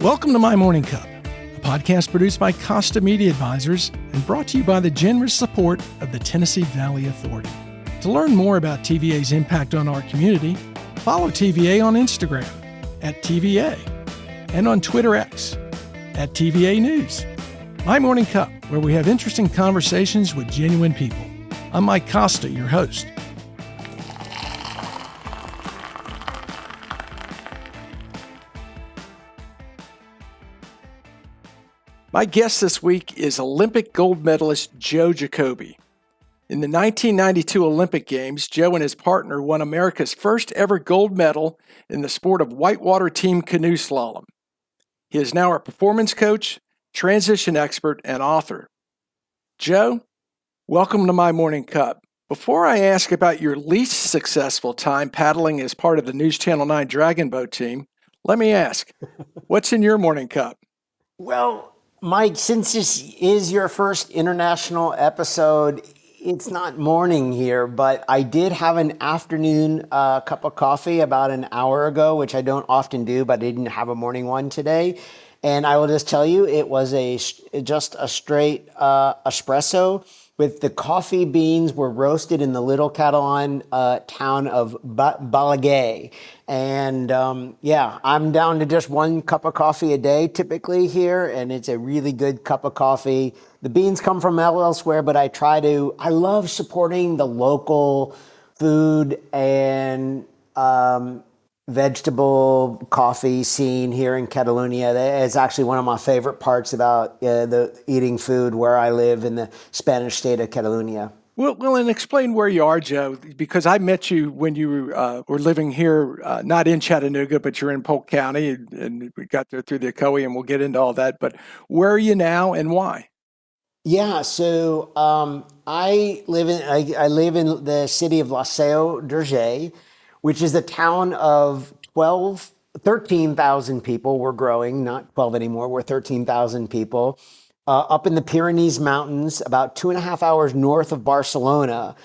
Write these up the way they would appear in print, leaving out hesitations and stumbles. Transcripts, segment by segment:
Welcome to My Morning Cup, a podcast produced by Costa Media Advisors and brought to you by the generous support of the Tennessee Valley Authority. To learn more about TVA's impact on our community, follow TVA on Instagram at TVA and on Twitter X at TVA News. My Morning Cup, where we have interesting conversations with genuine people. I'm Mike Costa, your host. My guest this week is Olympic Gold Medalist Joe Jacobi. In the 1992 Olympic Games, Joe and his partner won America's first ever gold medal in the sport of whitewater team canoe slalom. He is now a performance coach, transition expert, and author. Joe, welcome to My Morning Cup. Before I ask about your least successful time paddling as part of the News Channel 9 Dragon Boat team, let me ask, what's in your morning cup? Well, Mike, since this is your first international episode, it's not morning here, but I did have an afternoon cup of coffee about an hour ago, which I don't often do, but I didn't have a morning one today. And I will just tell you, it was just a straight espresso with the coffee beans were roasted in the little Catalan town of Barille. And I'm down to just one cup of coffee a day typically here, and it's a really good cup of coffee. The beans come from elsewhere, but I love supporting the local food and vegetable coffee scene here in Catalonia. It's actually one of my favorite parts about the eating food where I live in the Spanish state of Catalonia. Well, and explain where you are, Joe, because I met you when you were living here, not in Chattanooga, but you're in Polk County, and we got there through the Jacobi, and we'll get into all that. But where are you now and why? Yeah, so I live in the city of La Seu d'Urgell, which is a town of 13,000 people. We're growing, not 12 anymore. We're 13,000 people. Up in the Pyrenees Mountains, about 2.5 hours north of Barcelona,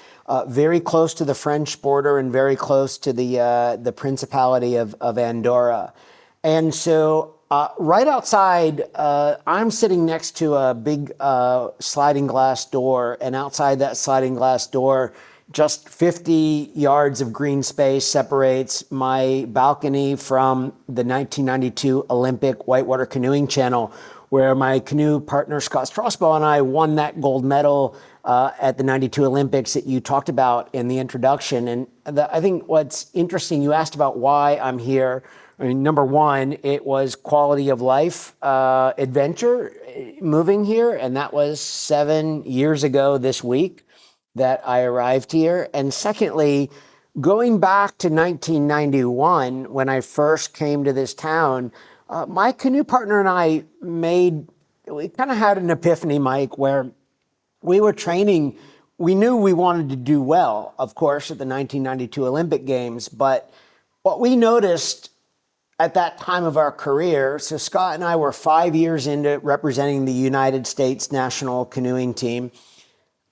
very close to the French border and very close to the Principality of Andorra. And so right outside, I'm sitting next to a big sliding glass door, and outside that sliding glass door, just 50 yards of green space separates my balcony from the 1992 Olympic whitewater canoeing channel, where my canoe partner Scott Strasbaugh and I won that gold medal at the 92 Olympics that you talked about in the introduction. And I think what's interesting, you asked about why I'm here. I mean, number one, it was quality of life, adventure, moving here. And that was 7 years ago this week that I arrived here. And secondly, going back to 1991, when I first came to this town, my canoe partner and I we kind of had an epiphany, Mike, where we were training. We knew we wanted to do well, of course, at the 1992 Olympic Games. But what we noticed at that time of our career, so Scott and I were 5 years into representing the United States national canoeing team.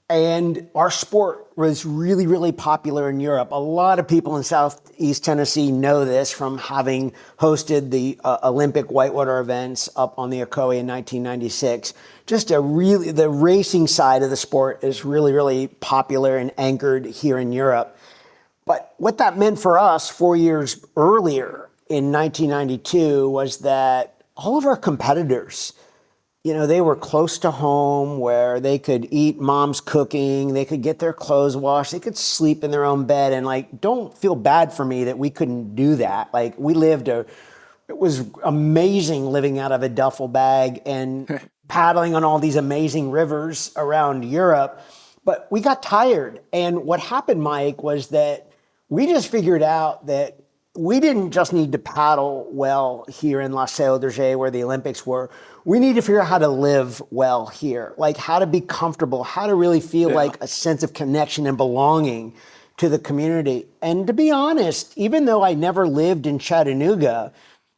And our sport was really, really popular in Europe. A lot of people in Southeast Tennessee know this from having hosted the Olympic whitewater events up on the Jacobi in 1996. The racing side of the sport is really, really popular and anchored here in Europe. But what that meant for us 4 years earlier in 1992 was that all of our competitors, they were close to home where they could eat mom's cooking, they could get their clothes washed, they could sleep in their own bed. And don't feel bad for me that we couldn't do that. It was amazing living out of a duffel bag and paddling on all these amazing rivers around Europe. But we got tired. And what happened, Mike, was that we just figured out that we didn't just need to paddle well here in La Seu d'Urgell where the Olympics were. We need to figure out how to live well here, how to be comfortable, how to really feel like a sense of connection and belonging to the community. And to be honest, even though I never lived in Chattanooga,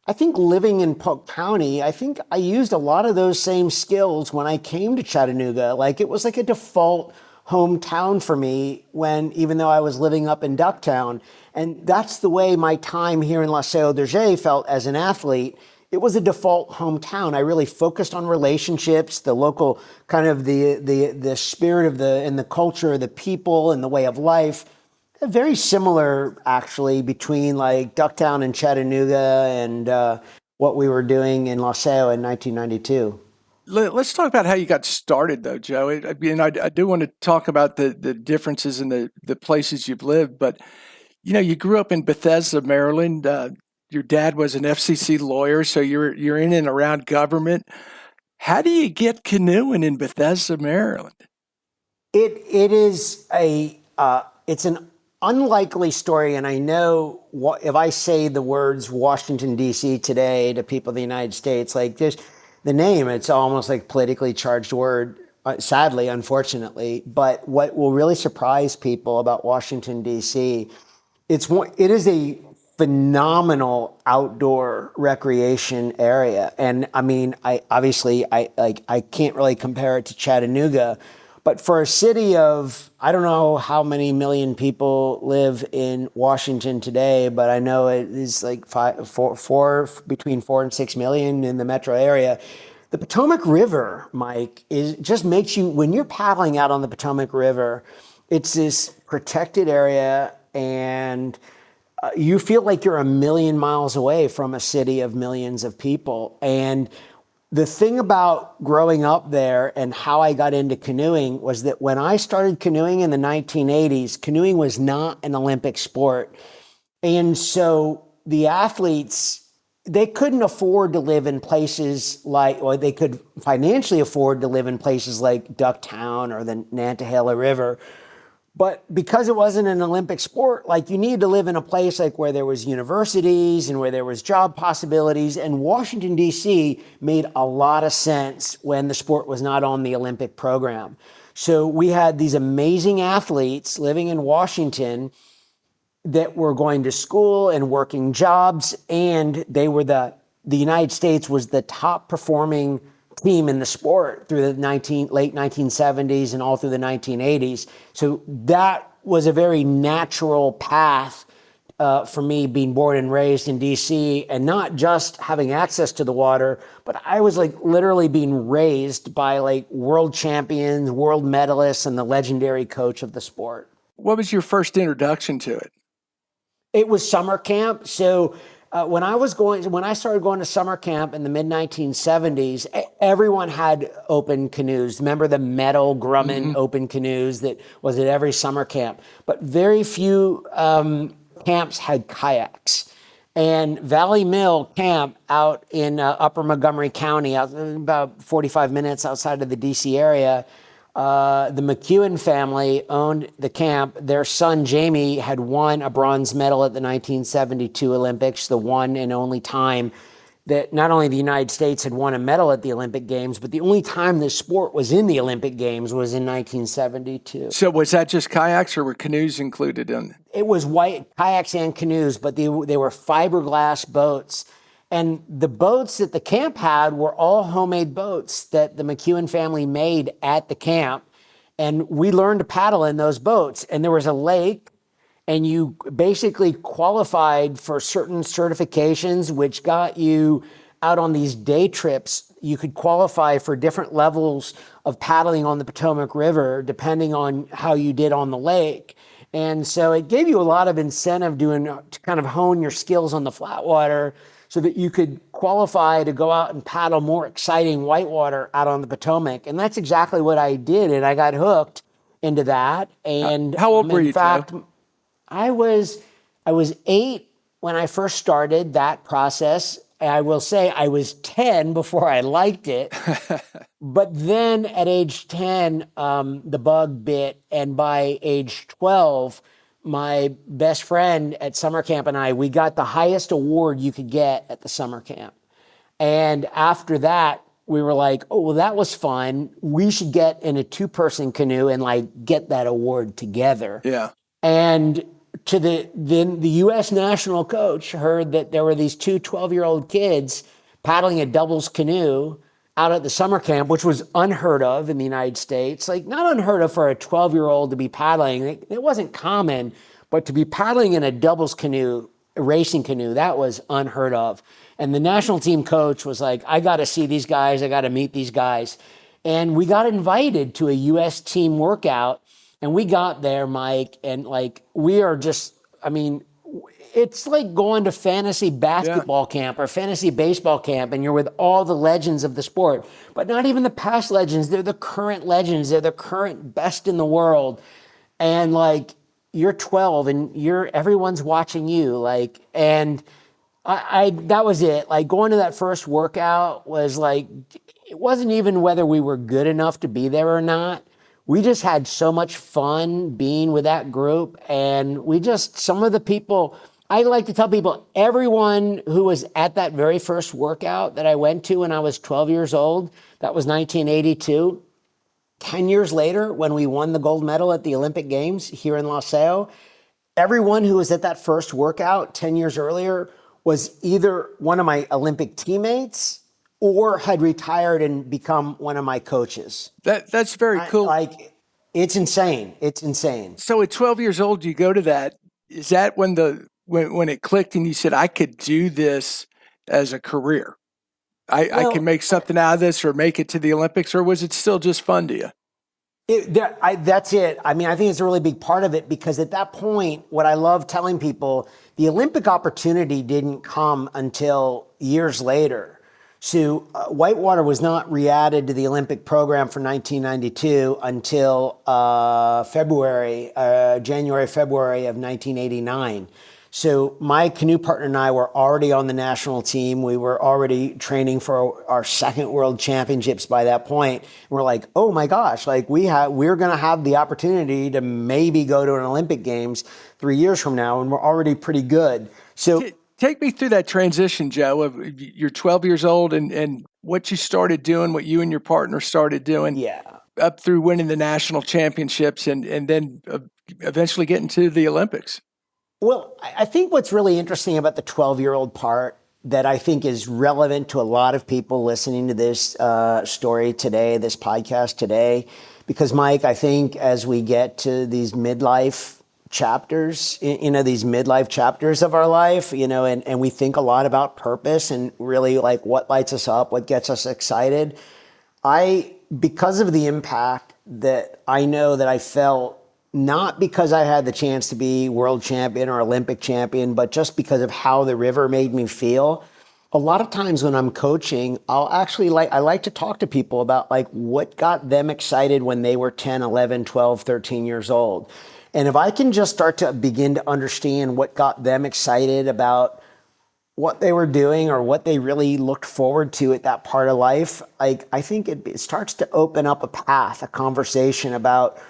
I think living in Polk County, I think I used a lot of those same skills when I came to Chattanooga. It was like a default hometown for me even though I was living up in Ducktown. And that's the way my time here in La Seu d'Urgell felt as an athlete. it was a default hometown. I really focused on relationships, the local kind of the spirit of and the culture of the people and the way of life. Very similar, actually, between like Ducktown and Chattanooga and what we were doing in Laseo in 1992. Let's talk about how you got started, though, Joe. I mean, I do want to talk about the differences in the places you've lived, but you grew up in Bethesda, Maryland. Your dad was an FCC lawyer, so you're in and around government. How do you get canoeing in Bethesda, Maryland? It is it's an unlikely story, and I know if I say the words Washington D.C. today to people in the United States, like just the name, it's almost like politically charged word. Sadly, unfortunately, but what will really surprise people about Washington D.C. It is a phenomenal outdoor recreation area. And I mean, I can't really compare it to Chattanooga, but for a city of, I don't know how many million people live in Washington today, but I know it is like between 4 and 6 million in the metro area. The Potomac River, Mike, just makes you, when you're paddling out on the Potomac River, it's this protected area, and you feel like you're a million miles away from a city of millions of people. And the thing about growing up there and how I got into canoeing was that when I started canoeing in the 1980s, canoeing was not an Olympic sport. And so the athletes, they couldn't afford to live in places or they could financially afford to live in places like Ducktown or the Nantahala River. But because it wasn't an Olympic sport, like you needed to live in a place like where there was universities and where there was job possibilities. And Washington, D.C. made a lot of sense when the sport was not on the Olympic program. So we had these amazing athletes living in Washington that were going to school and working jobs. And they were the United States was the top performing team in the sport through the late 1970s and all through the 1980s. So that was a very natural path for me, being born and raised in DC, and not just having access to the water, but I was like literally being raised by like world champions, world medalists, and the legendary coach of the sport. What was your first introduction to it? It was summer camp. So when I started going to summer camp in the mid 1970s, everyone had open canoes. Remember the metal Grumman open canoes that was at every summer camp? But very few camps had kayaks. And Valley Mill Camp out in Upper Montgomery County, about 45 minutes outside of the DC area, the McEwen family owned the camp. Their son, Jamie, had won a bronze medal at the 1972 Olympics, the one and only time that not only the United States had won a medal at the Olympic Games, but the only time this sport was in the Olympic Games was in 1972. So was that just kayaks or were canoes included in it? It was white kayaks and canoes, but they were fiberglass boats. And the boats that the camp had were all homemade boats that the McEwen family made at the camp. And we learned to paddle in those boats. And there was a lake, and you basically qualified for certain certifications, which got you out on these day trips. You could qualify for different levels of paddling on the Potomac River, depending on how you did on the lake. And so it gave you a lot of incentive to kind of hone your skills on the flat water, so that you could qualify to go out and paddle more exciting whitewater out on the Potomac. And that's exactly what I did, and I got hooked into that. And how old were you, in fact, Joe? I was 8 when I first started that process. I will say I was 10 before I liked it. But then at age 10, the bug bit, and by age 12, my best friend at summer camp and we got the highest award you could get at the summer camp. And after that, we were like, oh, well, that was fun. We should get in a 2-person canoe and like get that award together. Yeah. And then the U.S. national coach heard that there were these 2 12-year-old kids paddling a doubles canoe out at the summer camp, which was unheard of in the United States. Like, not unheard of for a 12-year-old to be paddling. It wasn't common, but to be paddling in a doubles canoe racing canoe. That was unheard of. And the national team coach was like, I got to see these guys. I got to meet these guys. And we got invited to a U.S. team workout. And we got there, Mike, and like, we are just, I mean, it's like going to fantasy basketball camp or fantasy baseball camp, and you're with all the legends of the sport, but not even the past legends. They're the current legends. They're the current best in the world. And like, you're 12 and everyone's watching you. Like, and I that was it. Like, going to that first workout was like, it wasn't even whether we were good enough to be there or not. We just had so much fun being with that group. And some of the people, I like to tell people, everyone who was at that very first workout that I went to when I was 12 years old, that was 1982. 10 years later, when we won the gold medal at the Olympic Games here in Loveland, everyone who was at that first workout 10 years earlier was either one of my Olympic teammates or had retired and become one of my coaches. That's very cool. It's insane. It's insane. So at 12 years old, you go to that. Is that when when it clicked and you said, I could do this as a career? I can make something out of this or make it to the Olympics, or was it still just fun to you? That's it. I mean, I think it's a really big part of it, because at that point, what I love telling people, the Olympic opportunity didn't come until years later. So whitewater was not re-added to the Olympic program for 1992 until January, February of 1989. So my canoe partner and I were already on the national team. We were already training for our second world championships by that point. And we're like, oh my gosh, like we're going to have the opportunity to maybe go to an Olympic Games 3 years from now, and we're already pretty good. So take me through that transition, Joe, of you're 12 years old and what you started doing, what you and your partner started doing. Yeah. Up through winning the national championships and then eventually getting to the Olympics. Well, I think what's really interesting about the 12-year-old part that I think is relevant to a lot of people listening to this story today, this podcast today, because Mike, I think as we get to these midlife chapters, these midlife chapters of our life, and we think a lot about purpose and really like what lights us up, what gets us excited. Because of the impact that I know that I felt, not because I had the chance to be world champion or Olympic champion, but just because of how the river made me feel. A lot of times when I'm coaching, I like to talk to people about like what got them excited when they were 10, 11, 12, 13 years old. And if I can just start to begin to understand what got them excited about what they were doing or what they really looked forward to at that part of life, I think it starts to open up a path, a conversation about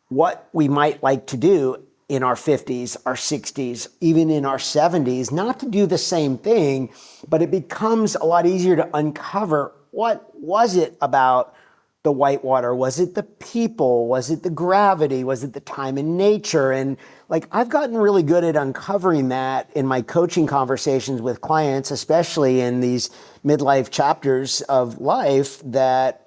what we might like to do in our 50s, our 60s, even in our 70s, not to do the same thing, but it becomes a lot easier to uncover what was it about the whitewater? Was it the people? Was it the gravity? Was it the time in nature? And like, I've gotten really good at uncovering that in my coaching conversations with clients, especially in these midlife chapters of life, that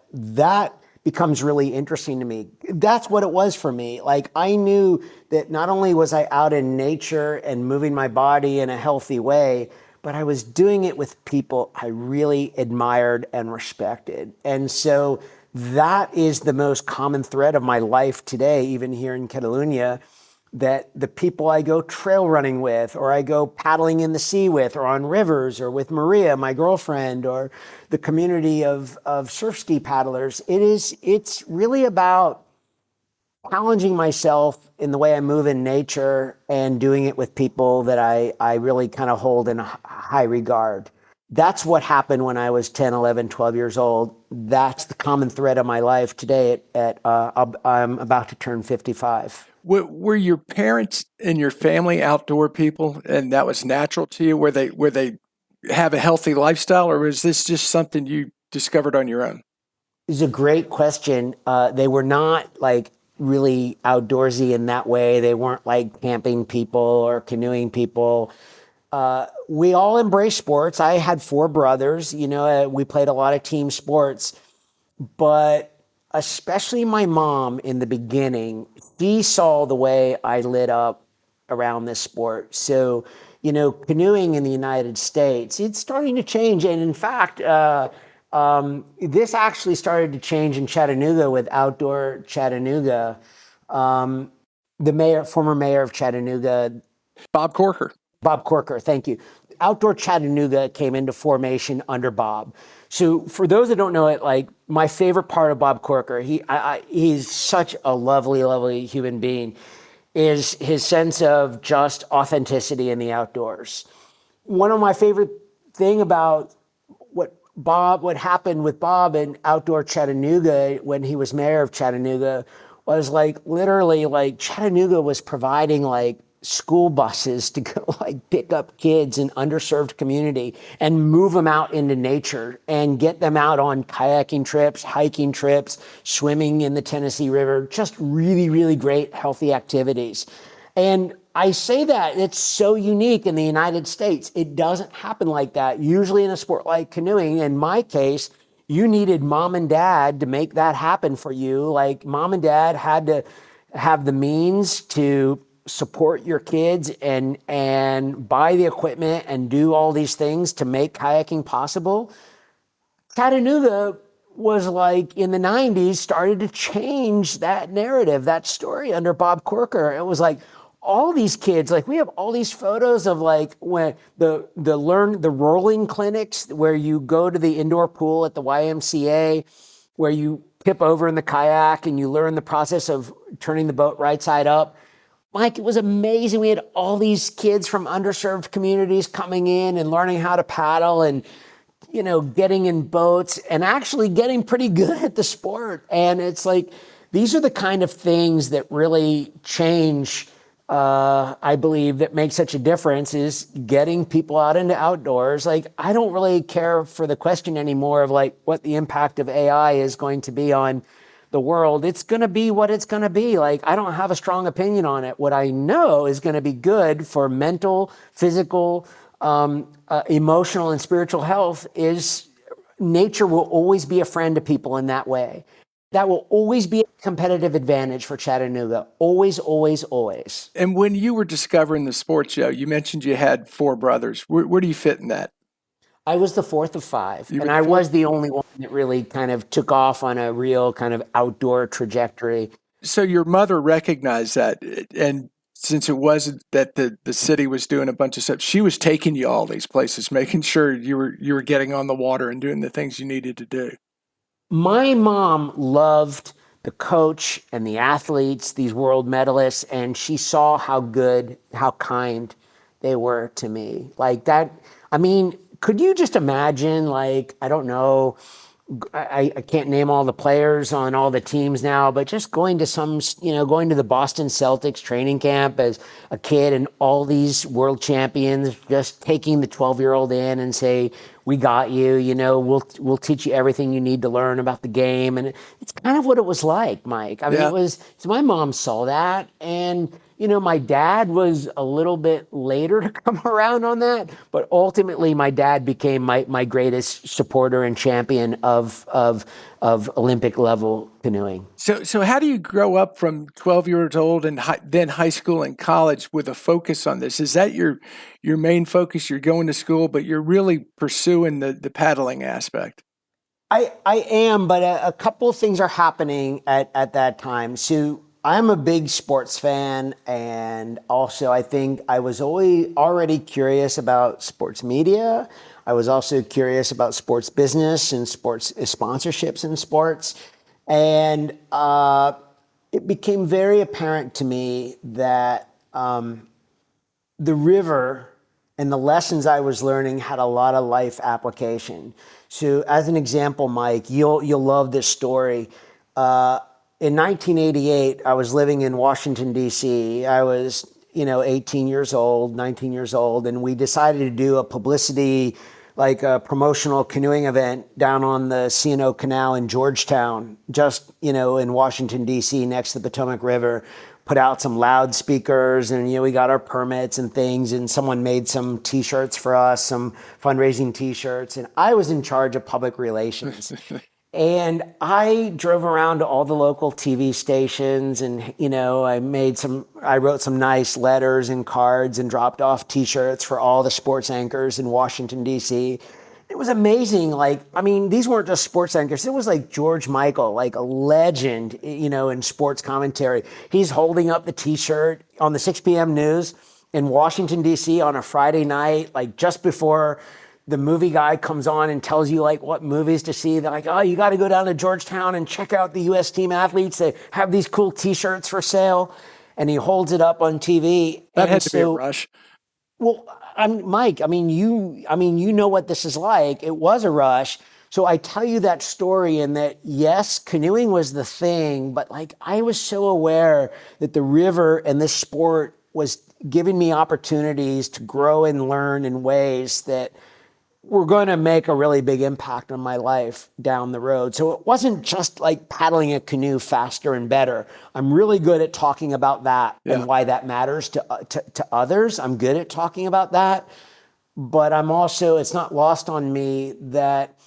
becomes really interesting to me. That's what it was for me. Like, I knew that not only was I out in nature and moving my body in a healthy way, but I was doing it with people I really admired and respected. And so that is the most common thread of my life today, even here in Catalunya, that the people I go trail running with, or I go paddling in the sea with, or on rivers, or with Maria, my girlfriend, or the community of surf ski paddlers. It's really about challenging myself in the way I move in nature and doing it with people that I really kind of hold in high regard. That's what happened when I was 10, 11, 12 years old. That's the common thread of my life today I'm about to turn 55. Were your parents and your family outdoor people, and that was natural to you? Were they have a healthy lifestyle, or was this just something you discovered on your own? It's a great question. They were not like really outdoorsy in that way. They weren't like camping people or canoeing people. We all embraced sports. I had 4 brothers. We played a lot of team sports, but especially my mom in the beginning, she saw the way I lit up around this sport. So, canoeing in the United States, it's starting to change. And in fact, this actually started to change in Chattanooga with Outdoor Chattanooga. The former mayor of Chattanooga, Bob Corker. Bob Corker, thank you. Outdoor Chattanooga came into formation under Bob. So for those that don't know it, like my favorite part of Bob Corker, he's such a lovely, lovely human being, is his sense of just authenticity in the outdoors. One of my favorite thing about what happened with Bob in Outdoor Chattanooga when he was mayor of Chattanooga was like literally like Chattanooga was providing like school buses to go like pick up kids in underserved community and move them out into nature and get them out on kayaking trips, hiking trips, swimming in the Tennessee River, just really, really great, healthy activities. And I say that it's so unique in the United States. It doesn't happen like that. Usually in a sport like canoeing, in my case, you needed mom and dad to make that happen for you. Like mom and dad had to have the means to support your kids and buy the equipment and do all these things to make kayaking possible. Chattanooga was like in the 90s started to change that narrative, that story under Bob Corker. It was like all these kids, like we have all these photos of like when the rolling clinics where you go to the indoor pool at the YMCA, where you tip over in the kayak and you learn the process of turning the boat right side up. Mike, it was amazing. We had all these kids from underserved communities coming in and learning how to paddle and, getting in boats and actually getting pretty good at the sport. And it's like, these are the kind of things that really change, I believe, that make such a difference is getting people out into outdoors. Like, I don't really care for the question anymore of like what the impact of AI is going to be on the world. It's going to be what it's going to be. Like, I don't have a strong opinion on it. What I know is going to be good for mental, physical, emotional, and spiritual health is nature will always be a friend to people in that way. That will always be a competitive advantage for Chattanooga. Always, always, always. And when you were discovering the sport, Joe, you mentioned you had 4 brothers. Where do you fit in that? I was the fourth of 5, and I was the only one that really kind of took off on a real kind of outdoor trajectory. So your mother recognized that, and since it wasn't that the city was doing a bunch of stuff, she was taking you all these places, making sure you were getting on the water and doing the things you needed to do. My mom loved the coach and the athletes, these world medalists, and she saw how good, how kind they were to me. Like that, I mean, could you just imagine, like, I don't know, I can't name all the players on all the teams now, but just going to going to the Boston Celtics training camp as a kid and all these world champions just taking the 12-year-old in and say, we got you, we'll teach you everything you need to learn about the game. And it's kind of what it was like, Mike. I mean, so my mom saw that. And, my dad was a little bit later to come around on that. But ultimately, my dad became my greatest supporter and champion of Olympic level canoeing. So how do you grow up from 12 years old and then high school and college with a focus on this? Is that your main focus? You're going to school, but you're really pursuing the paddling aspect. I am, but a couple of things are happening at that time. So I'm a big sports fan, and also I think I was already curious about sports media. I was also curious about sports business and sports sponsorships in sports. And it became very apparent to me that the river and the lessons I was learning had a lot of life application. So as an example, Mike, you'll love this story. In 1988, I was living in Washington, D.C. I was, 18 years old, 19 years old, and we decided to do a publicity, like a promotional canoeing event down on the C&O Canal in Georgetown, just, in Washington, D.C., next to the Potomac River. Put out some loudspeakers, and we got our permits and things, and someone made some T-shirts for us, some fundraising T-shirts, and I was in charge of public relations. And I drove around to all the local TV stations and, I wrote some nice letters and cards and dropped off t-shirts for all the sports anchors in Washington, D.C. It was amazing. These weren't just sports anchors. It was like George Michael, like a legend, in sports commentary. He's holding up the t-shirt on the 6 p.m. news in Washington, D.C. on a Friday night, like just before the movie guy comes on and tells you like what movies to see. They're like, oh, you got to go down to Georgetown and check out the U.S. team athletes. They have these cool t-shirts for sale. And he holds it up on TV. That had to be a rush. Well, Mike, you know what this is like. It was a rush. So I tell you that story and that, yes, canoeing was the thing, but like I was so aware that the river and this sport was giving me opportunities to grow and learn in ways that were going to make a really big impact on my life down the road. So it wasn't just like paddling a canoe faster and better. I'm really good at talking about that and why that matters to others. I'm good at talking about that. But I'm also, it's not lost on me that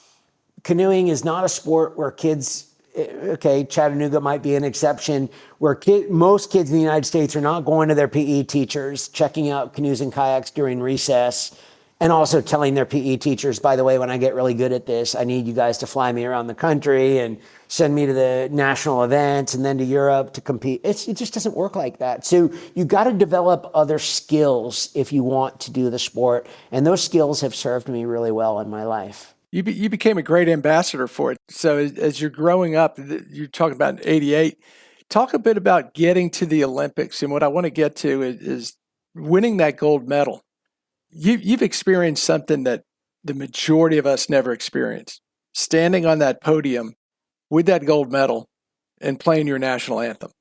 canoeing is not a sport where kids, okay, Chattanooga might be an exception, where most kids in the United States are not going to their PE teachers, checking out canoes and kayaks during recess, and also telling their PE teachers, by the way, when I get really good at this, I need you guys to fly me around the country and send me to the national events and then to Europe to compete. It just doesn't work like that. So you got to develop other skills if you want to do the sport. And those skills have served me really well in my life. You became a great ambassador for it. So as you're growing up, you're talking about 88. Talk a bit about getting to the Olympics. And what I want to get to is winning that gold medal. You've experienced something that the majority of us never experienced. Standing on that podium with that gold medal and playing your national anthem.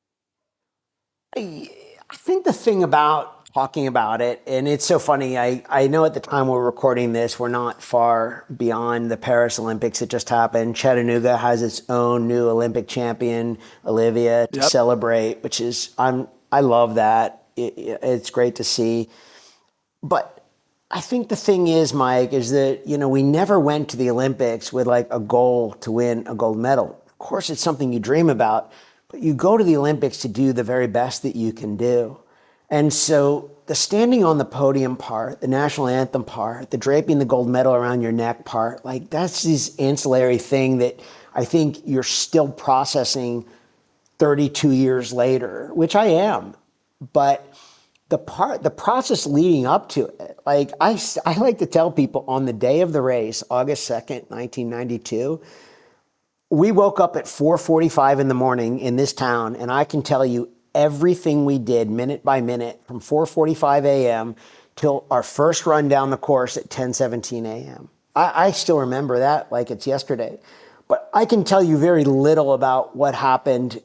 I think the thing about talking about it, and it's so funny, I know at the time we're recording this, we're not far beyond the Paris Olympics that just happened. Chattanooga has its own new Olympic champion, Olivia, to celebrate, which is, I love that. It's great to see. But I think the thing is, Mike, is that, we never went to the Olympics with like a goal to win a gold medal. Of course, it's something you dream about, but you go to the Olympics to do the very best that you can do. And so the standing on the podium part, the national anthem part, the draping the gold medal around your neck part, like that's this ancillary thing that I think you're still processing 32 years later, which I am. But the process leading up to it, like I like to tell people on the day of the race, August 2nd, 1992, we woke up at 4:45 in the morning in this town, and I can tell you everything we did minute by minute from 4:45 a.m. till our first run down the course at 10:17 a.m. I still remember that like it's yesterday, but I can tell you very little about what happened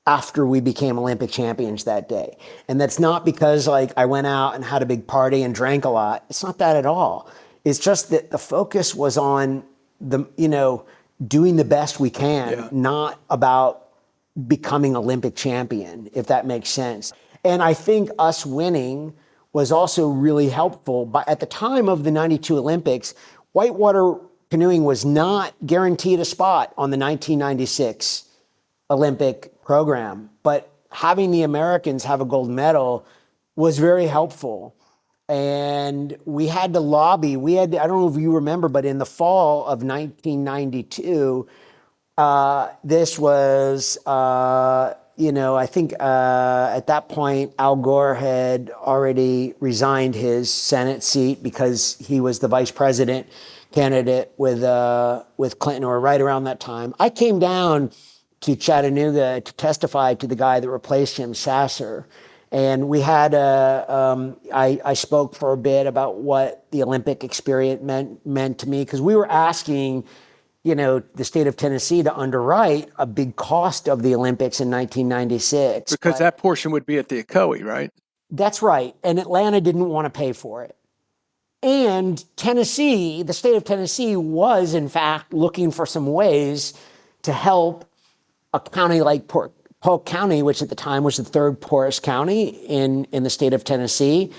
after we became Olympic champions that day. And that's not because like I went out and had a big party and drank a lot. It's not that at all. It's just that the focus was on doing the best we can, not about becoming Olympic champion, if that makes sense. And I think us winning was also really helpful. But at the time of the 92 Olympics, whitewater canoeing was not guaranteed a spot on the 1996 Olympic program, but having the Americans have a gold medal was very helpful. And we had to lobby. I don't know if you remember, but in the fall of 1992, this was, I think at that point, Al Gore had already resigned his Senate seat because he was the vice president candidate with Clinton, or right around that time. I came down to Chattanooga to testify to the guy that replaced him, Sasser. And we had I spoke for a bit about what the Olympic experience meant to me, because we were asking, the state of Tennessee to underwrite a big cost of the Olympics in 1996. Because that portion would be at the Jacobi, right? That's right. And Atlanta didn't want to pay for it. And Tennessee, the state of Tennessee was, in fact, looking for some ways to help a county like Polk County, which at the time was the third poorest county in the state of Tennessee,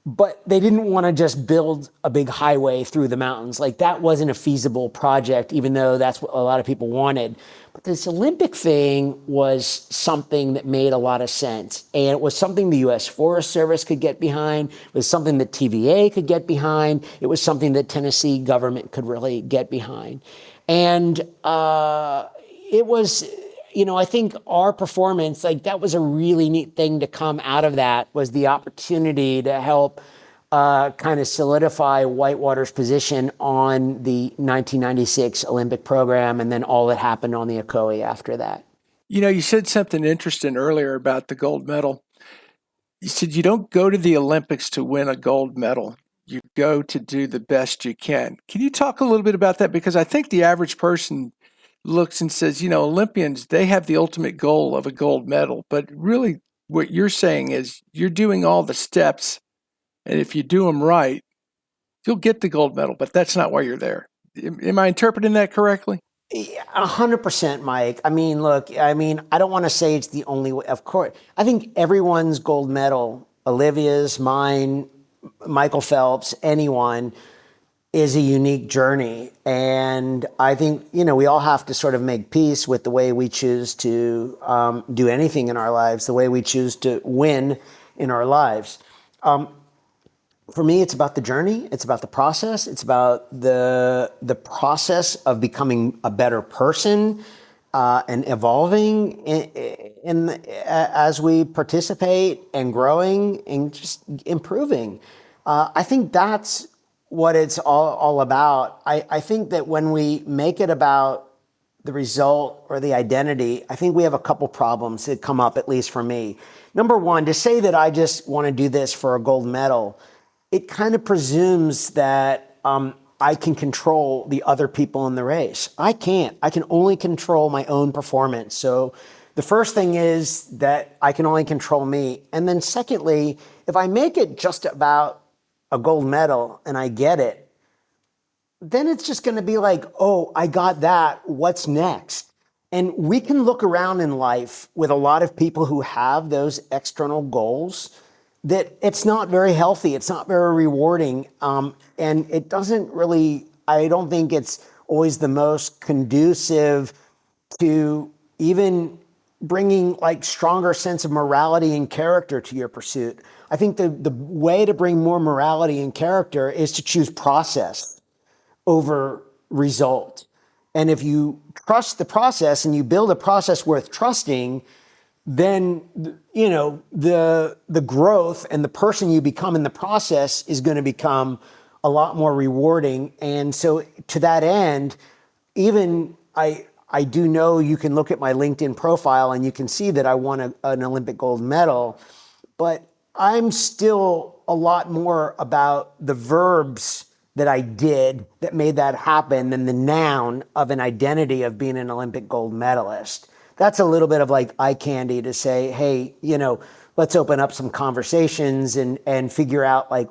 but they didn't want to just build a big highway through the mountains. Like that wasn't a feasible project, even though that's what a lot of people wanted. But this Olympic thing was something that made a lot of sense. And it was something the U.S. Forest Service could get behind. It was something that TVA could get behind. It was something that Tennessee government could really get behind. And it was, I think our performance, like that was a really neat thing to come out of that, was the opportunity to help kind of solidify Whitewater's position on the 1996 Olympic program, and then all that happened on the Ocoee after that. You said something interesting earlier about the gold medal. You said you don't go to the Olympics to win a gold medal. You go to do the best you can. Can you talk a little bit about that? Because I think the average person looks and says, Olympians, they have the ultimate goal of a gold medal. But really what you're saying is you're doing all the steps, and if you do them right, you'll get the gold medal, but that's not why you're there. Am I interpreting that correctly? 100%, Mike. I mean, look, I don't want to say it's the only way. Of course, I think everyone's gold medal, Olivia's, mine, Michael Phelps, anyone, is a unique journey. And I think, we all have to sort of make peace with the way we choose to do anything in our lives, the way we choose to win in our lives. For me, it's about the journey. It's about the process. It's about the process of becoming a better person and evolving as we participate and growing and just improving. I think that's what it's all about. I think that when we make it about the result or the identity, I think we have a couple problems that come up, at least for me. Number one, to say that I just want to do this for a gold medal, it kind of presumes that I can control the other people in the race. I can't. I can only control my own performance. So the first thing is that I can only control me. And then secondly, if I make it just about a gold medal and I get it, then it's just going to be like, oh, I got that. What's next? And we can look around in life with a lot of people who have those external goals that it's not very healthy. It's not very rewarding. And it doesn't really, I don't think it's always the most conducive to even bringing like stronger sense of morality and character to your pursuit. I think the way to bring more morality and character is to choose process over result. And if you trust the process and you build a process worth trusting, then the growth and the person you become in the process is going to become a lot more rewarding. And so to that end, even I do know you can look at my LinkedIn profile and you can see that I won an Olympic gold medal, but I'm still a lot more about the verbs that I did that made that happen than the noun of an identity of being an Olympic gold medalist. That's a little bit of like eye candy to say, hey, let's open up some conversations and figure out like,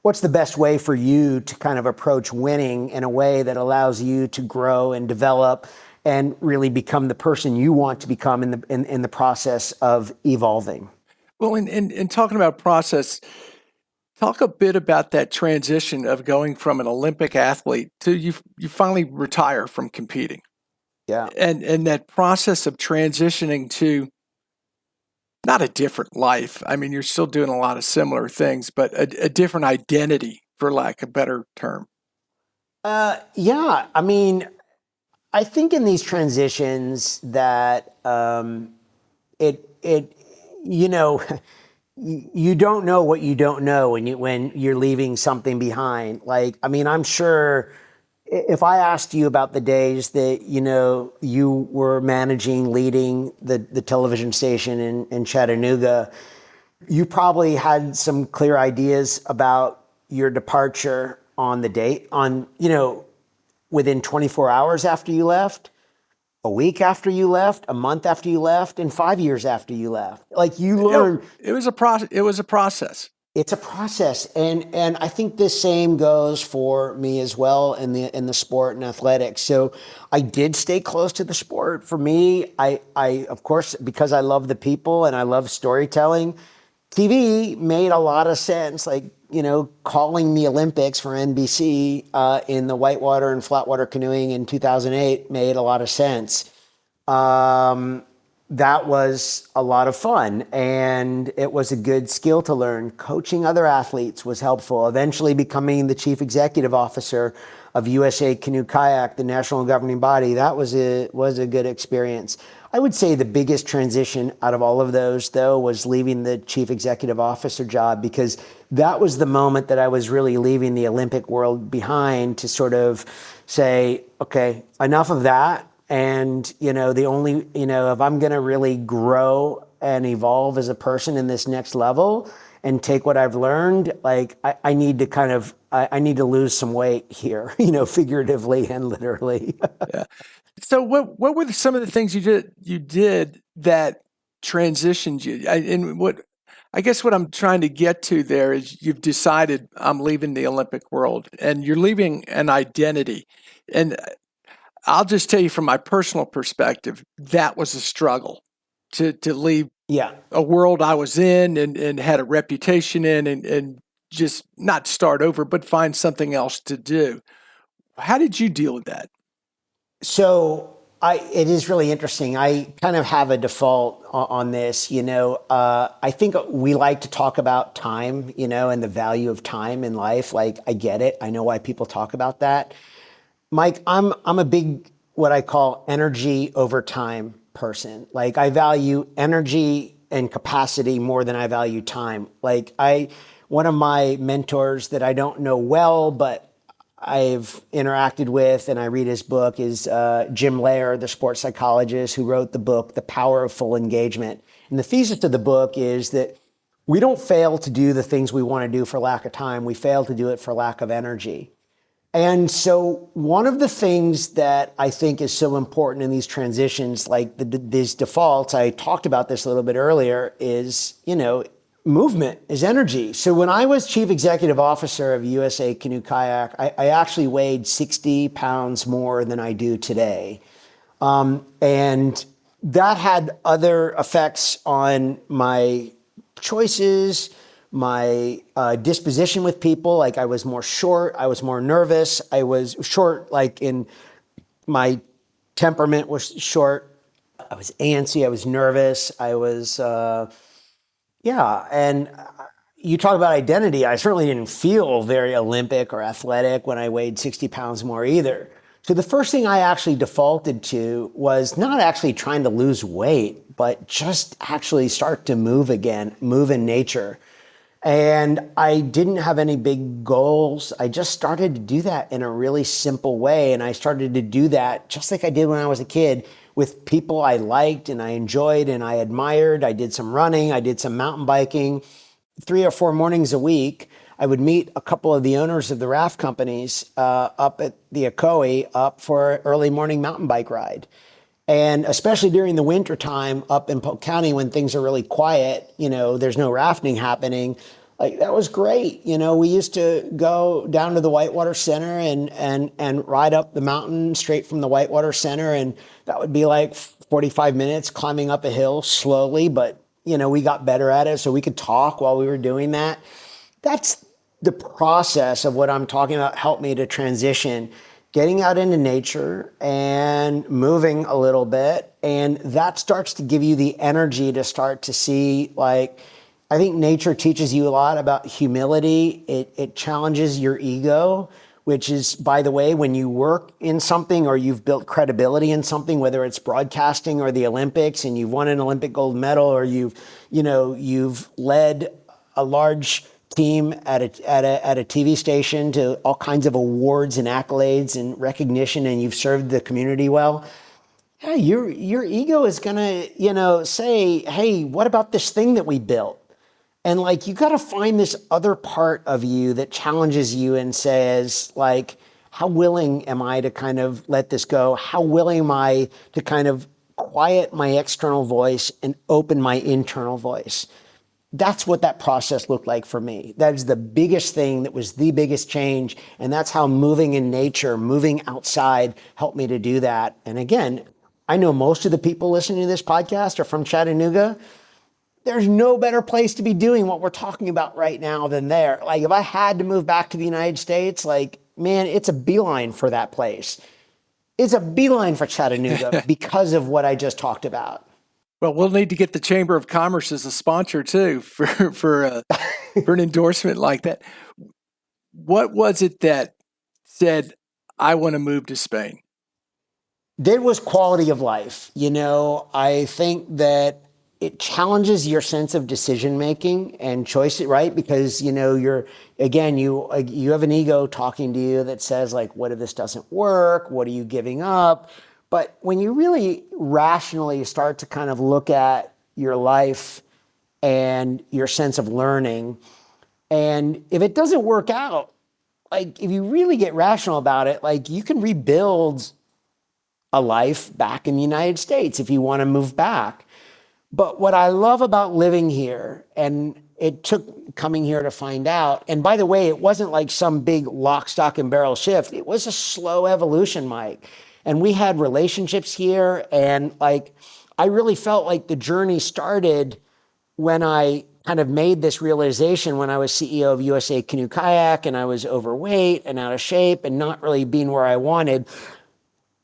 what's the best way for you to kind of approach winning in a way that allows you to grow and develop and really become the person you want to become in the process of evolving. Well, in talking about process, talk a bit about that transition of going from an Olympic athlete to you finally retire from competing. Yeah. And that process of transitioning to not a different life. I mean, you're still doing a lot of similar things, but a different identity, for lack of a better term. Yeah. I mean, I think in these transitions that you don't know what you don't know when you're leaving something behind. Like, I mean, I'm sure if I asked you about the days that, you were managing, leading the television station in Chattanooga, you probably had some clear ideas about your departure on the date, within 24 hours after you left, a week after you left, a month after you left, and 5 years after you left. Like you learned. It was a process. It's a process. And I think the same goes for me as well in the sport and athletics. So I did stay close to the sport. For me, I of course, because I love the people and I love storytelling, TV made a lot of sense, like, calling the Olympics for NBC in the whitewater and flatwater canoeing in 2008 made a lot of sense. That was a lot of fun, and it was a good skill to learn. Coaching other athletes was helpful. Eventually becoming the chief executive officer of USA Canoe Kayak, the national governing body, that was a good experience. I would say the biggest transition out of all of those, though, was leaving the chief executive officer job, because that was the moment that I was really leaving the Olympic world behind to sort of say, okay, enough of that. And, the only, if I'm going to really grow and evolve as a person in this next level and take what I've learned, like I need to I need to lose some weight here, figuratively and literally. Yeah. So what were some of the things you did that transitioned you? I guess what I'm trying to get to there is you've decided I'm leaving the Olympic world and you're leaving an identity. And I'll just tell you from my personal perspective, that was a struggle to leave a world I was in and had a reputation in and just not start over, but find something else to do. How did you deal with that? So it is really interesting. I kind of have a default on this, I think we like to talk about time, and the value of time in life. Like, I get it. I know why people talk about that. Mike, I'm a big, what I call energy over time person. Like, I value energy and capacity more than I value time. Like, one of my mentors that I don't know well, but I've interacted with, and I read his book, is Jim Lair, the sports psychologist who wrote the book, The Power of Full Engagement. And the thesis of the book is that we don't fail to do the things we want to do for lack of time. We fail to do it for lack of energy. And so one of the things that I think is so important in these transitions, like these defaults, I talked about this a little bit earlier, is, movement is energy. So when I was chief executive officer of USA Canoe Kayak, I actually weighed 60 pounds more than I do today. And that had other effects on my choices, my disposition with people. Like, I was more short, I was more nervous, I was short, like in my temperament was short, I was antsy, I was nervous, I was, and you talk about identity, I certainly didn't feel very Olympic or athletic when I weighed 60 pounds more either. So the first thing I actually defaulted to was not actually trying to lose weight, but just actually start to move again, move in nature. And I didn't have any big goals. I just started to do that in a really simple way. And I started to do that just like I did when I was a kid, with people I liked and I enjoyed and I admired. I did some running, I did some mountain biking. 3 or 4 mornings a week, I would meet a couple of the owners of the raft companies up at the Jacobi up for an early morning mountain bike ride. And especially during the winter time up in Polk County, when things are really quiet, there's no rafting happening. Like, that was great. We used to go down to the Whitewater Center and ride up the mountain straight from the Whitewater Center. And that would be like 45 minutes climbing up a hill slowly, but we got better at it, so we could talk while we were doing that. That's the process of what I'm talking about helped me to transition, getting out into nature and moving a little bit. And that starts to give you the energy to start to see, like, I think nature teaches you a lot about humility. It challenges your ego, which is, by the way, when you work in something or you've built credibility in something, whether it's broadcasting or the Olympics, and you've won an Olympic gold medal, or you've led a large team at a TV station to all kinds of awards and accolades and recognition, and you've served the community well. Yeah, your ego is gonna, say, hey, what about this thing that we built? And like, you got to find this other part of you that challenges you and says, like, how willing am I to kind of let this go? How willing am I to kind of quiet my external voice and open my internal voice? That's what that process looked like for me. That is the biggest thing. That was the biggest change. And that's how moving in nature, moving outside, helped me to do that. And again, I know most of the people listening to this podcast are from Chattanooga. there's no better place to be doing what we're talking about right now than there. Like, if I had to move back to the United States, like, man, it's a beeline for that place. It's a beeline for Chattanooga because of what I just talked about. Well, we'll need to get the Chamber of Commerce as a sponsor too for an endorsement like that. What was it that said, I want to move to Spain? There was quality of life. I think that it challenges your sense of decision making and choice, right? Because you have an ego talking to you that says, like, what if this doesn't work? What are you giving up? But when you really rationally start to kind of look at your life and your sense of learning, and if it doesn't work out, like, if you really get rational about it, like, you can rebuild a life back in the United States if you want to move back. But what I love about living here, and it took coming here to find out, and by the way, it wasn't like some big lock, stock, and barrel shift. It was a slow evolution, Mike. And we had relationships here, and like, I really felt like the journey started when I kind of made this realization when I was CEO of USA Canoe Kayak, and I was overweight and out of shape and not really being where I wanted.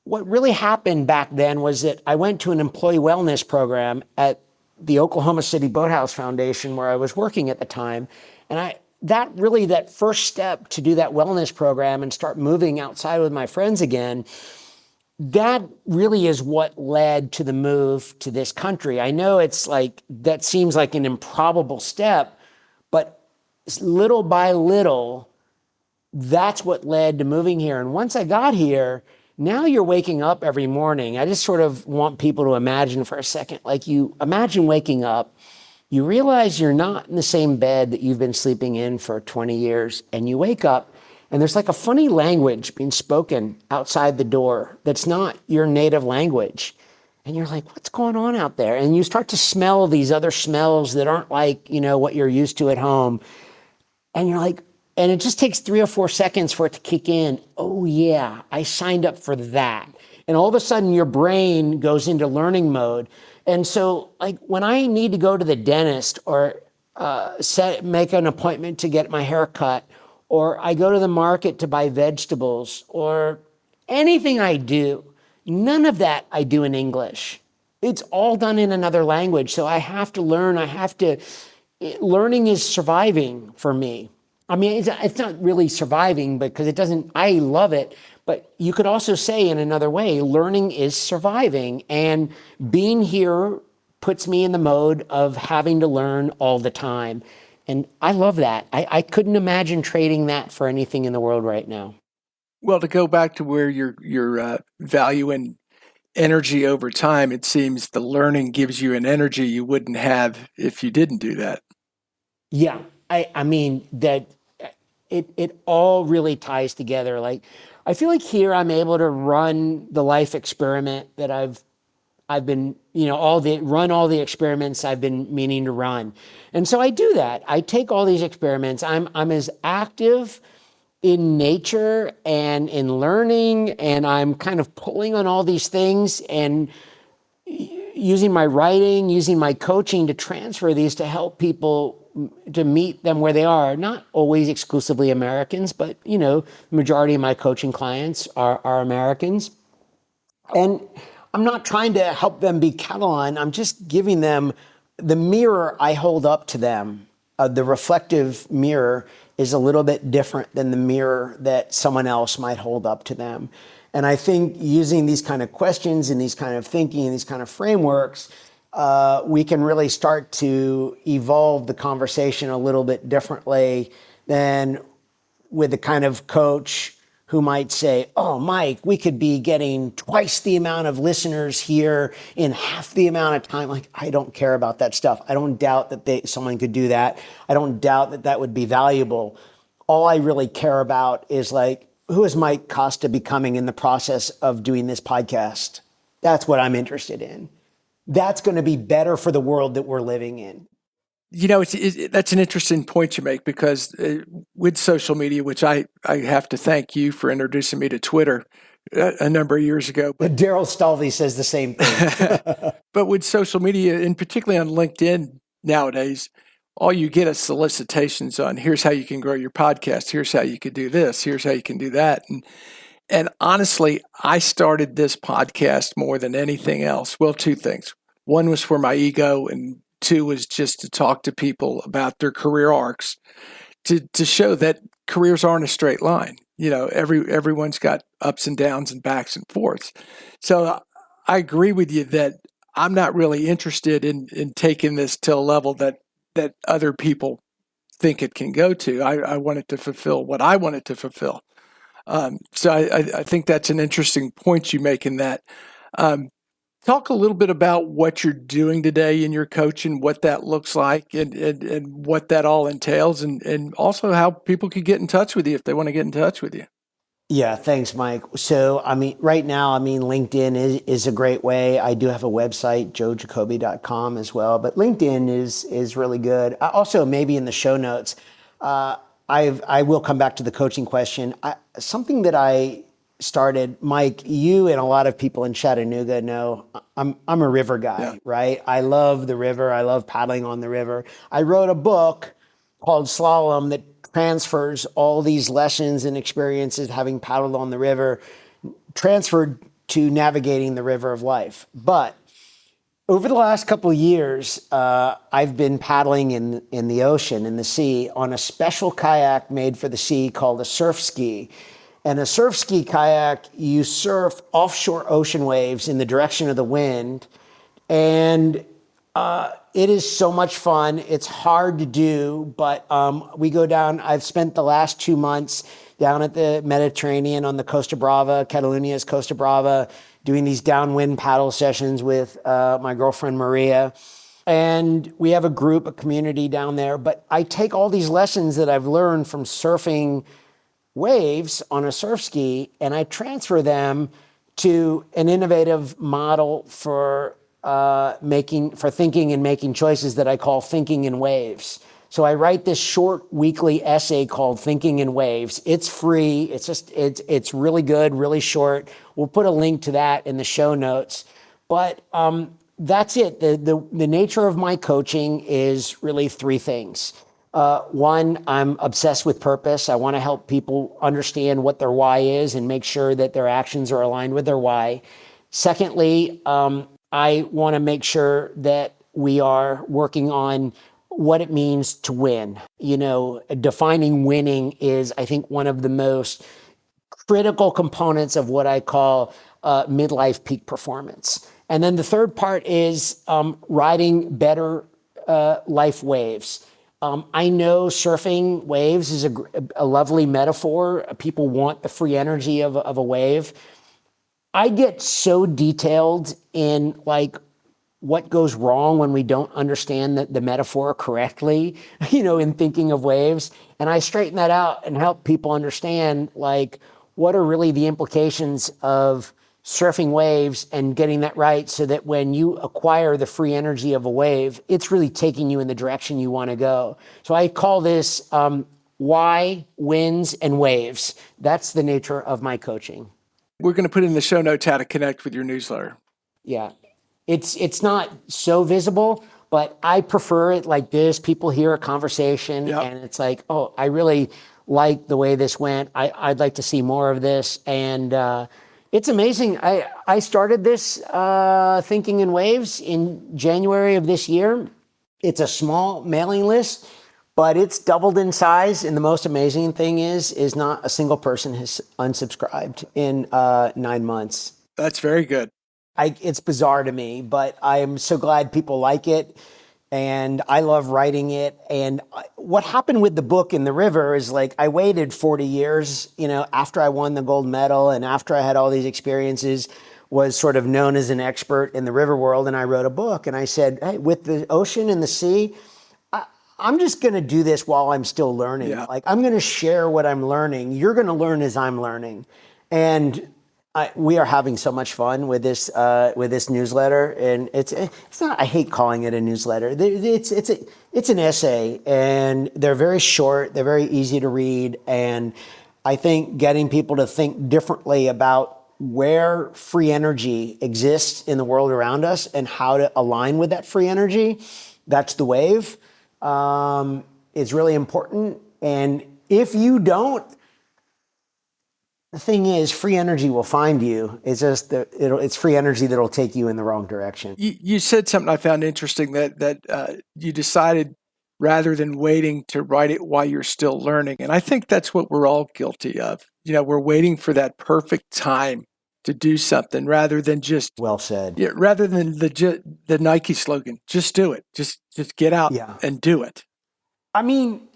What really happened back then was that I went to an employee wellness program at the Oklahoma City Boathouse Foundation, where I was working at the time. And that first step to do that wellness program and start moving outside with my friends again, that really is what led to the move to this country. I know it's like, that seems like an improbable step, but little by little, that's what led to moving here. And once I got here, now you're waking up every morning. I just sort of want people to imagine for a second, like, you imagine waking up, you realize you're not in the same bed that you've been sleeping in for 20 years, and you wake up and there's like a funny language being spoken outside the door that's not your native language. And you're like, what's going on out there? And you start to smell these other smells that aren't like, what you're used to at home. And you're like, and it just takes 3 or 4 seconds for it to kick in. Oh yeah, I signed up for that. And all of a sudden your brain goes into learning mode. And so, like, when I need to go to the dentist or make an appointment to get my hair cut, or I go to the market to buy vegetables, or anything I do, none of that I do in English. It's all done in another language. So I have to learn. Learning is surviving for me. I mean, it's not really surviving because I love it, but you could also say in another way, learning is surviving, and being here puts me in the mode of having to learn all the time. And I love that. I couldn't imagine trading that for anything in the world right now. Well, to go back to where your value and energy over time, it seems the learning gives you an energy you wouldn't have if you didn't do that. Yeah, I mean that it all really ties together. Like, I feel like here I'm able to run the life experiment that I've been, run all the experiments I've been meaning to run. And so I do that. I take all these experiments. I'm as active in nature and in learning, and I'm kind of pulling on all these things and using my writing, using my coaching to transfer these to help people, to meet them where they are. Not always exclusively Americans, but, the majority of my coaching clients are Americans. And I'm not trying to help them be Catalan. I'm just giving them the mirror I hold up to them. The reflective mirror is a little bit different than the mirror that someone else might hold up to them. And I think using these kind of questions and these kind of thinking and these kind of frameworks, we can really start to evolve the conversation a little bit differently than with the kind of coach who might say, oh, Mike, we could be getting twice the amount of listeners here in half the amount of time. Like, I don't care about that stuff. I don't doubt that someone could do that. I don't doubt that would be valuable. All I really care about is, like, who is Mike Costa becoming in the process of doing this podcast? That's what I'm interested in. That's going to be better for the world that we're living in. That's an interesting point you make, because with social media, which I have to thank you for introducing me to Twitter a number of years ago. But Daryl Stalvey says the same thing. But with social media, and particularly on LinkedIn nowadays, all you get is solicitations on here's how you can grow your podcast, here's how you could do this, here's how you can do that. And honestly, I started this podcast more than anything else. Well, two things. One was for my ego, and two was just to talk to people about their career arcs, to show that careers aren't a straight line. Everyone's got ups and downs and backs and forths. So I agree with you that I'm not really interested in taking this to a level that other people think it can go to. I want it to fulfill what I want it to fulfill. So I think that's an interesting point you make in that. Talk a little bit about what you're doing today in your coaching, what that looks like, and what that all entails, and also how people could get in touch with you if they want to get in touch with you. Yeah, thanks, Mike. So, right now, LinkedIn is a great way. I do have a website, joejacobi.com as well, but LinkedIn is really good. Also, maybe in the show notes, I will come back to the coaching question. Something that I started, Mike, you and a lot of people in Chattanooga know I'm a river guy, Yeah. right? I love the river. I love paddling on the river. I wrote a book called Slalom that transfers all these lessons and experiences having paddled on the river, transferred to navigating the river of life. But over the last couple of years, I've been paddling in the ocean, in the sea, on a special kayak made for the sea called a surf ski. And a surf ski kayak, you surf offshore ocean waves in the direction of the wind. And it is so much fun. It's hard to do, but we go down. I've spent the last 2 months down at the Mediterranean on the Costa Brava, Catalonia's Costa Brava, doing these downwind paddle sessions with my girlfriend Maria. And we have a community down there. But I take all these lessons that I've learned from surfing waves on a surf ski, and I transfer them to an innovative model for thinking and making choices that I call Thinking in Waves. So I write this short weekly essay called Thinking in Waves. It's free. It's really good, really short. We'll put a link to that in the show notes. But that's it. The nature of my coaching is really three things. One, I'm obsessed with purpose. I want to help people understand what their why is and make sure that their actions are aligned with their why. Secondly, I want to make sure that we are working on what it means to win. Defining winning is, I think, one of the most critical components of what I call midlife peak performance. And then the third part is riding better life waves. I know surfing waves is a lovely metaphor. People want the free energy of a wave. I get so detailed in what goes wrong when we don't understand the metaphor correctly, in thinking of waves. And I straighten that out and help people understand what are really the implications of surfing waves and getting that right, so that when you acquire the free energy of a wave, it's really taking you in the direction you want to go. So I call this why, winds, and waves. That's the nature of my coaching. We're going to put in the show notes how to connect with your newsletter. Yeah. It's not so visible, but I prefer it like this. People hear a conversation and it's like, oh, I really like the way this went. I'd like to see more of this. And it's amazing. I started this Thinking in Waves in January of this year. It's a small mailing list, but it's doubled in size. And the most amazing thing is not a single person has unsubscribed in 9 months. That's very good. It's bizarre to me, but I am so glad people like it. And I love writing it. And what happened with the book in the river is I waited 40 years, after I won the gold medal and after I had all these experiences, was sort of known as an expert in the river world. And I wrote a book and I said, hey, with the ocean and the sea, I'm just going to do this while I'm still learning. Yeah. I'm going to share what I'm learning. You're going to learn as I'm learning. And we are having so much fun with this newsletter, and it's not. I hate calling it a newsletter. It's an essay, and they're very short. They're very easy to read, and I think getting people to think differently about where free energy exists in the world around us and how to align with that free energy that's the wave. It's really important. And if you don't, the thing is, free energy will find you. It's just it's free energy that'll take you in the wrong direction. You said something I found interesting that you decided rather than waiting to write it while you're still learning. And I think that's what we're all guilty of. We're waiting for that perfect time to do something rather than just well said. Yeah, rather than the Nike slogan, just do it. Just get out and do it. I mean,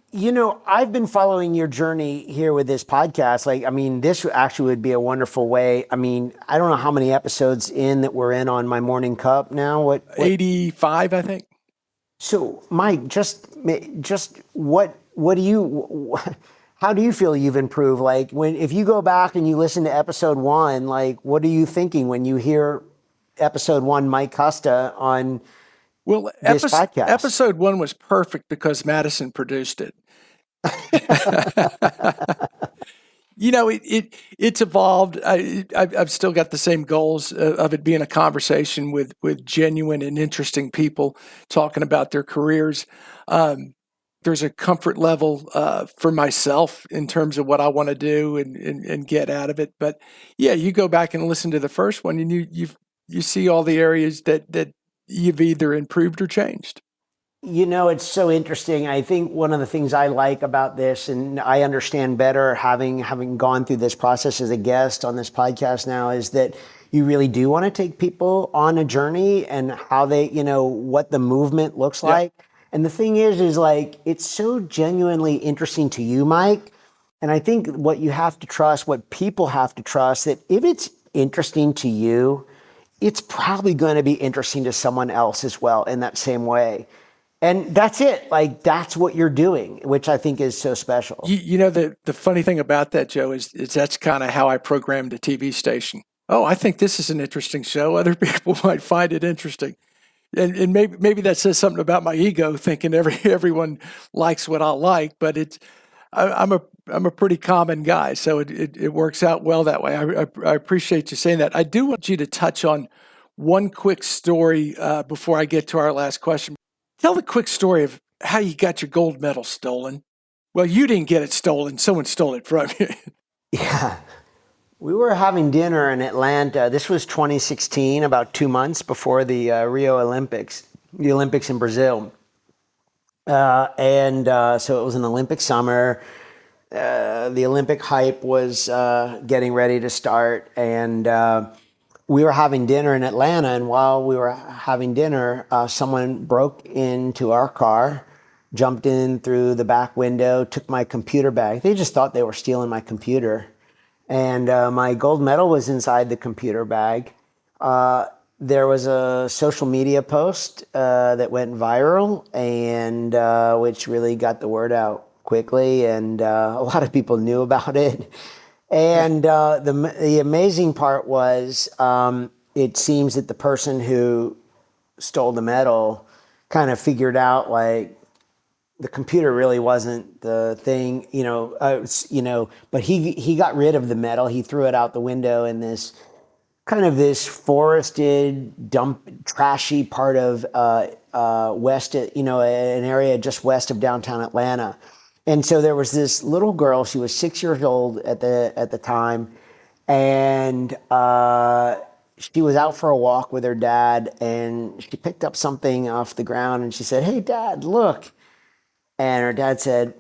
I've been following your journey here with this podcast. This actually would be a wonderful way. I don't know how many episodes in that we're in on My Morning Cup now. What 85, I think. So, Mike, just what do you, how do you feel you've improved? If you go back and you listen to episode 1, what are you thinking when you hear episode 1, Mike Costa on this podcast? Episode 1 was perfect because Madison produced it. It's evolved. I've still got the same goals of it being a conversation with genuine and interesting people talking about their careers. There's a comfort level for myself in terms of what I want to do and get out of it. But yeah, you go back and listen to the first one, and you see all the areas that you've either improved or changed. It's so interesting. I think one of the things I like about this, and I understand better having gone through this process as a guest on this podcast now, is that you really do want to take people on a journey and how they, what the movement looks like. And the thing is it's so genuinely interesting to you, Mike. And I think what you have to trust, what people have to trust, that if it's interesting to you, it's probably going to be interesting to someone else as well in that same way. And that's it. That's what you're doing, which I think is so special. The funny thing about that, Joe, is that's kind of how I programmed a TV station. Oh, I think this is an interesting show. Other people might find it interesting. And maybe that says something about my ego, thinking everyone likes what I like, but I'm a pretty common guy, so it works out well that way. I appreciate you saying that. I do want you to touch on one quick story before I get to our last question. Tell the quick story of how you got your gold medal stolen. Well, you didn't get it stolen. Someone stole it from you. Yeah. We were having dinner in Atlanta. This was 2016, about 2 months before the Rio Olympics, the Olympics in Brazil. So it was an Olympic summer. The Olympic hype was getting ready to start. And we were having dinner in Atlanta. And while we were having dinner, someone broke into our car, jumped in through the back window, took my computer bag. They just thought they were stealing my computer. And my gold medal was inside the computer bag. There was a social media post that went viral, and which really got the word out quickly, and a lot of people knew about it. And the amazing part was, it seems that the person who stole the medal kind of figured out the computer really wasn't the thing, but he got rid of the medal. He threw it out the window in this forested, trashy part of west, an area just west of downtown Atlanta. And so there was this little girl. She was 6 years old at the time, and she was out for a walk with her dad, and she picked up something off the ground, and she said, "Hey, Dad, look." And her dad said,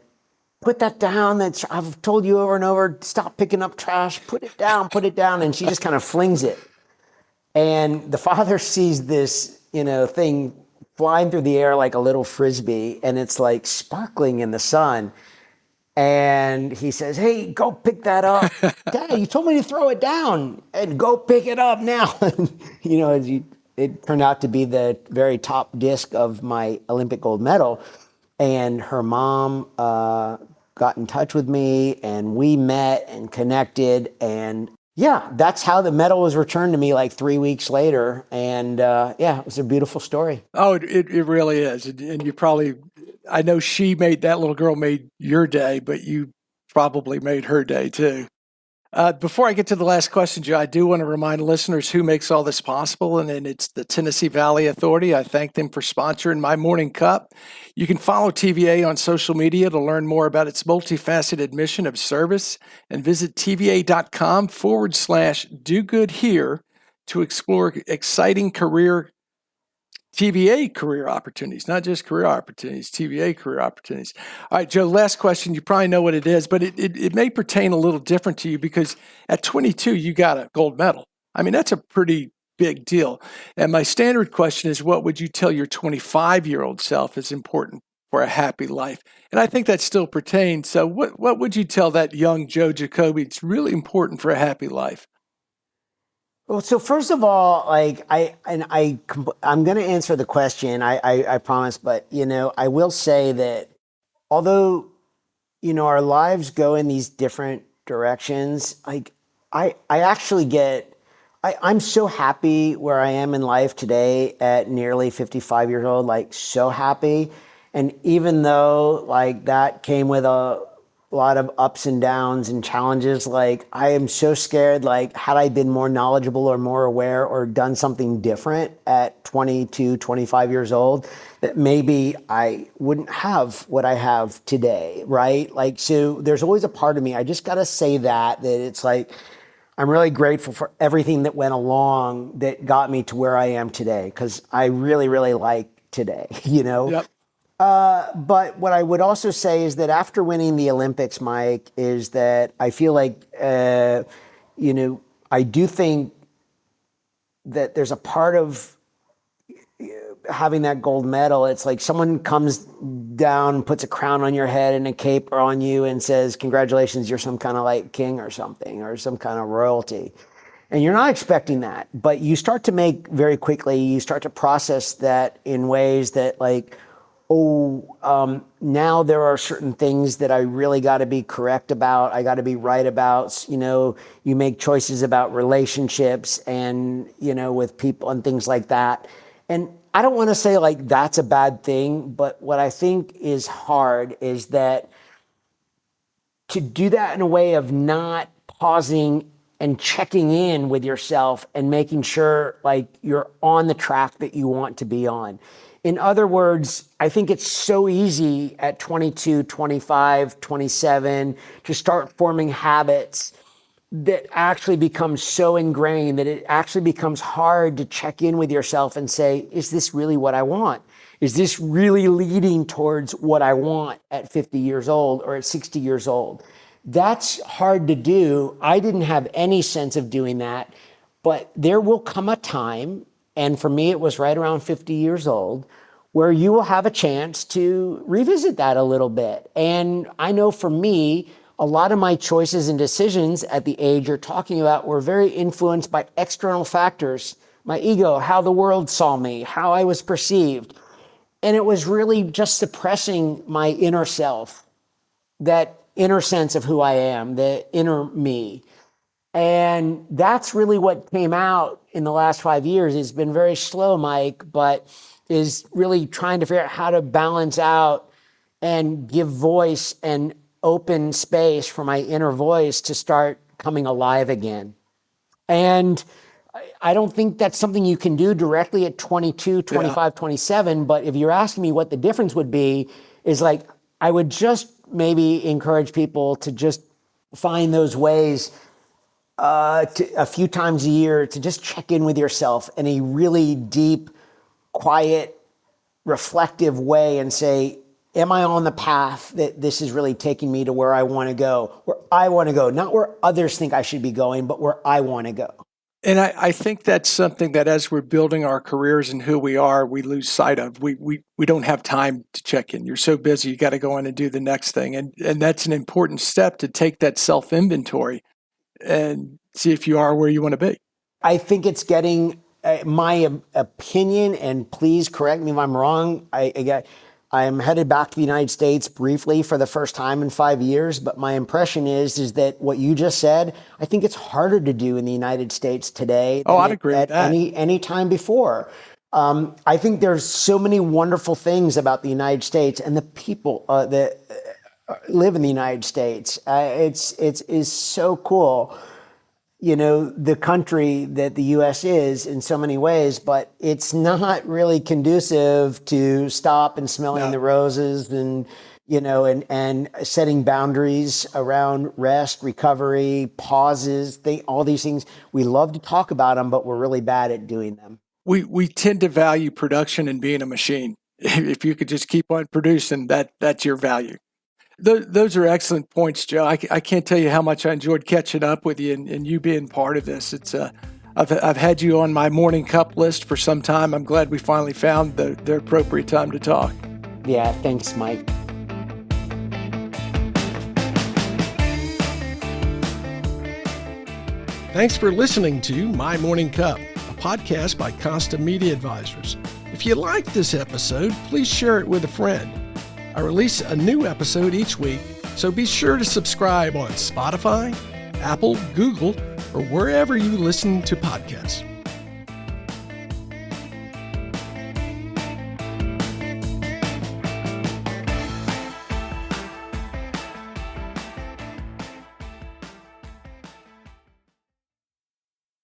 "Put that down. I've told you over and over, stop picking up trash. Put it down, put it down." And she just kind of flings it. And the father sees this, thing flying through the air like a little frisbee, and it's sparkling in the sun. And he says, "Hey, go pick that up." "Dad, you told me to throw it down and go pick it up now." It turned out to be the very top disc of my Olympic gold medal. And her mom got in touch with me, and we met and connected. And yeah, that's how the medal was returned to me 3 weeks later. And it was a beautiful story. Oh, it really is. And you probably, I know that little girl made your day, but you probably made her day too. Before I get to the last question, Joe, I do want to remind listeners who makes all this possible, and it's the Tennessee Valley Authority. I thank them for sponsoring my morning cup. You can follow TVA on social media to learn more about its multifaceted mission of service, and visit tva.com/do good here to explore exciting TVA career opportunities, not just career opportunities, TVA career opportunities. All right, Joe, last question. You probably know what it is, but it may pertain a little different to you because at 22, you got a gold medal. I mean, that's a pretty big deal. And my standard question is, what would you tell your 25-year-old self is important for a happy life? And I think that still pertains. So what would you tell that young Joe Jacobi it's really important for a happy life? Well, so first of all, like I'm going to answer the question. I promise, but I will say that although our lives go in these different directions, like I actually I'm so happy where I am in life today at nearly 55 years old, like so happy. And even though like that came with a lot of ups and downs and challenges, like I am so scared, like had I been more knowledgeable or more aware or done something different at 22, 25 years old, that maybe I wouldn't have what I have today, right? Like, so there's always a part of me, I just got to say that it's like, I'm really grateful for everything that went along that got me to where I am today, because I really, really like today, Yep. But what I would also say is that after winning the Olympics, Mike, is that I feel like, I do think that there's a part of having that gold medal. It's like someone comes down, puts a crown on your head and a cape on you and says, congratulations, you're some kind of like king or something, or some kind of royalty. And you're not expecting that, but you start to make very quickly, you start to process that in ways that like, now there are certain things that I really got to be correct about. I got to be right about. You make choices about relationships and, with people and things like that. And I don't want to say like that's a bad thing, but what I think is hard is that to do that in a way of not pausing and checking in with yourself and making sure like you're on the track that you want to be on. In other words, I think it's so easy at 22, 25, 27 to start forming habits that actually become so ingrained that it actually becomes hard to check in with yourself and say, is this really what I want? Is this really leading towards what I want at 50 years old or at 60 years old? That's hard to do. I didn't have any sense of doing that, but there will come a time, and for me, it was right around 50 years old, where you will have a chance to revisit that a little bit. And I know for me, a lot of my choices and decisions at the age you're talking about were very influenced by external factors, my ego, how the world saw me, how I was perceived. And it was really just suppressing my inner self, that inner sense of who I am, the inner me. And that's really what came out in the last 5 years. It's been very slow, Mike, but is really trying to figure out how to balance out and give voice and open space for my inner voice to start coming alive again. And I don't think that's something you can do directly at 22, 25, 27. But if you're asking me what the difference would be, is like, I would just maybe encourage people to just find those ways a few times a year to just check in with yourself in a really deep, quiet, reflective way and say, am I on the path that this is really taking me to where I want to go, not where others think I should be going, but where I want to go. And I think that's something that as we're building our careers and who we are, we lose sight of. We don't have time to check in. You're so busy, you got to go in and do the next thing. And that's an important step to take that self-inventory and see if you are where you want to be. I think it's getting, my opinion, and please correct me if I'm wrong, I'm headed back to the United States briefly for the first time in 5 years, but my impression is that what you just said, I think it's harder to do in the United States today than I'd agree with that. Any time before. I think there's so many wonderful things about the United States and the people, live in the United States. It's so cool. The country that the U.S. is in so many ways, but it's not really conducive to stop and smelling the roses and, and setting boundaries around rest, recovery, pauses, all these things. We love to talk about them, but we're really bad at doing them. We tend to value production and being a machine. If you could just keep on producing, that's your value. Those are excellent points, Joe. I can't tell you how much I enjoyed catching up with you and you being part of this. I've had you on my morning cup list for some time. I'm glad we finally found the appropriate time to talk. Yeah, thanks, Mike. Thanks for listening to My Morning Cup, a podcast by Consta Media Advisors. If you like this episode, please share it with a friend. I release a new episode each week, so be sure to subscribe on Spotify, Apple, Google, or wherever you listen to podcasts.